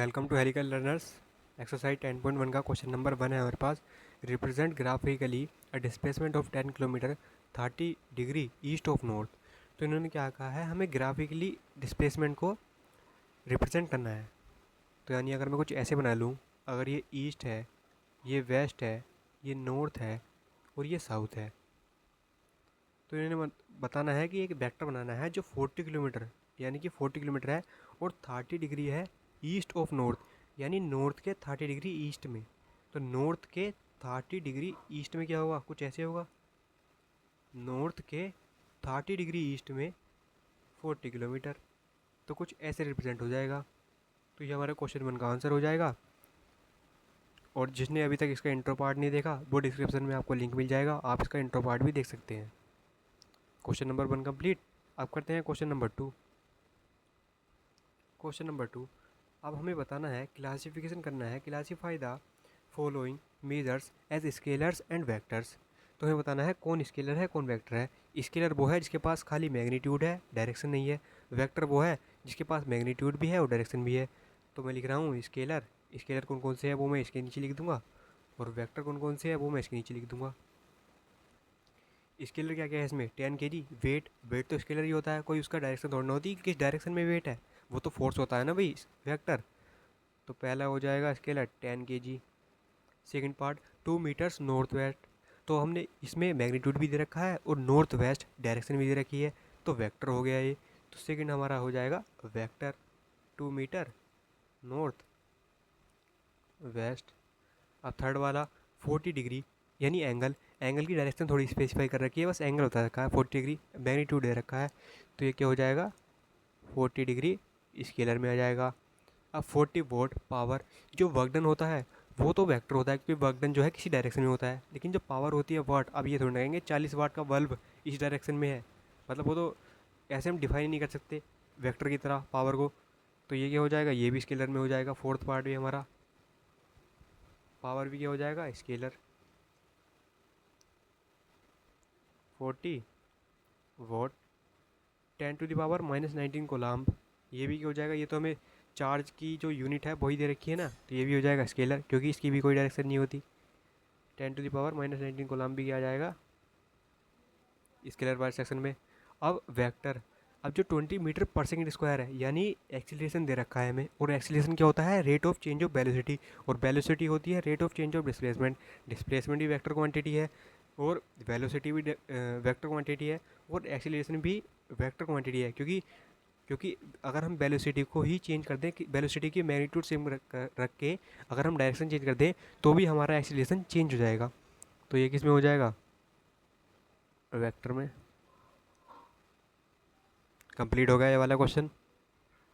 Welcome to Helical Learners. Exercise 10.1 का question number 1 है हमारे पास। Represent graphically a displacement of 10 kilometre 30 degree east of north. तो इन्होंने क्या कहा है, हमें ग्राफिकली डिस्प्लेसमेंट को रिप्रेजेंट करना है। तो यानी अगर मैं कुछ ऐसे बना लूँ, अगर ये ईस्ट है, ये वेस्ट है, ये नॉर्थ है और ये साउथ है, तो इन्होंने बताना है कि एक वेक्टर बनाना है जो 40 किलोमीटर यानी कि 40 किलोमीटर है और 30 डिग्री है ईस्ट ऑफ नॉर्थ, यानी नॉर्थ के 30 डिग्री ईस्ट में। तो नॉर्थ के 30 डिग्री ईस्ट में क्या होगा, कुछ ऐसे होगा। नॉर्थ के 30 डिग्री ईस्ट में 40 किलोमीटर, तो कुछ ऐसे रिप्रेजेंट हो जाएगा। तो ये हमारे क्वेश्चन 1 का आंसर हो जाएगा। और जिसने अभी तक इसका इंट्रो पार्ट नहीं देखा, वो डिस्क्रिप्शन में आपको लिंक मिल जाएगा, आप इसका इंट्रो पार्ट भी देख सकते हैं। Question number 1 complete. अब करते हैं क्वेश्चन नंबर 2। क्वेश्चन नंबर 2, अब हमें बताना है, क्लासिफिकेशन करना है, classify the following measures as scalars and vectors. तो हमें बताना है कौन स्केलर है कौन वेक्टर है। स्केलर वो है जिसके पास खाली मैग्नीट्यूड है, डायरेक्शन नहीं है। वेक्टर वो है जिसके पास मैग्नीट्यूड भी है और डायरेक्शन भी है। तो मैं लिख रहा हूँ स्केलर। स्केलर कौन कौन से है वो मैं इसके नीचे लिख दूंगा, और वेक्टर कौन कौन से है वो मैं इसके नीचे लिख दूंगा। स्केलर क्या क्या है इसमें, 10 kg वेट। वेट तो स्केलर ही होता है, कोई उसका डायरेक्शन थोड़ा ना होती कि किस डायरेक्शन में वेट है, वो तो फोर्स होता है ना भाई, वेक्टर। तो पहला हो जाएगा scalar 10 kg। Second part 2 meters north west. तो हमने इसमें मैग्नीट्यूड भी दे रखा है और नॉर्थ वेस्ट डायरेक्शन भी दे रखी है, तो वेक्टर हो गया ये। तो सेकंड हमारा हो जाएगा वेक्टर, 2 मीटर नॉर्थ वेस्ट। अब थर्ड वाला 40 डिग्री यानी एंगल। एंगल की डायरेक्शन थोड़ी स्पेसिफाई कर रखी है, बस एंगल होता रखा है 40 डिग्री, मैग्नीट्यूड दे रखा है। तो ये क्या हो जाएगा, 40 डिग्री स्केलर में आ जाएगा। अब 40 वोट पावर, जो वर्क डन होता है वो तो वेक्टर होता है, क्योंकि वर्क डन जो है किसी डायरेक्शन में होता है, लेकिन जो पावर होती है वाट, अब ये थोड़ी ना कहेंगे 40 वाट का बल्ब इस डायरेक्शन में है, मतलब वो तो ऐसे हम डिफाइन नहीं कर सकते वेक्टर की तरह पावर को। तो ये क्या हो जाएगा, ये भी स्केलर में हो जाएगा। फोर्थ पार्ट भी हमारा पावर भी क्या हो जाएगा, स्केलर। 40 वोट 10⁻⁻19 कोलाम्ब, ये भी क्या हो जाएगा। ये तो हमें चार्ज की जो यूनिट है वही दे रखी है ना, तो ये भी हो जाएगा स्केलर, क्योंकि इसकी भी कोई डायरेक्शन नहीं होती। 10⁻⁻19 कोलाम्ब भी क्या आ जाएगा स्केलर बाय सेक्शन में। अब वेक्टर, अब जो 20 मीटर पर सेकंड स्क्वायर है, यानी एक्सीलरेशन दे रखा है हमें, और एक्सीलरेशन क्या होता है, rate of change of velocity, और वेलोसिटी होती है rate of change of displacement. Displacement भी वेक्टर क्वांटिटी है और वेलोसिटी भी वेक्टर क्वांटिटी है, और एक्सीलरेशन भी वेक्टर क्वांटिटी है। क्योंकि क्योंकि अगर हम वेलोसिटी को ही चेंज कर दें, वेलोसिटी की मैग्नीट्यूड सेम रख के अगर हम डायरेक्शन चेंज कर दें, तो भी हमारा एक्सीलरेशन चेंज हो जाएगा। तो ये किस में हो जाएगा, वेक्टर में। कंप्लीट हो गया ये वाला क्वेश्चन।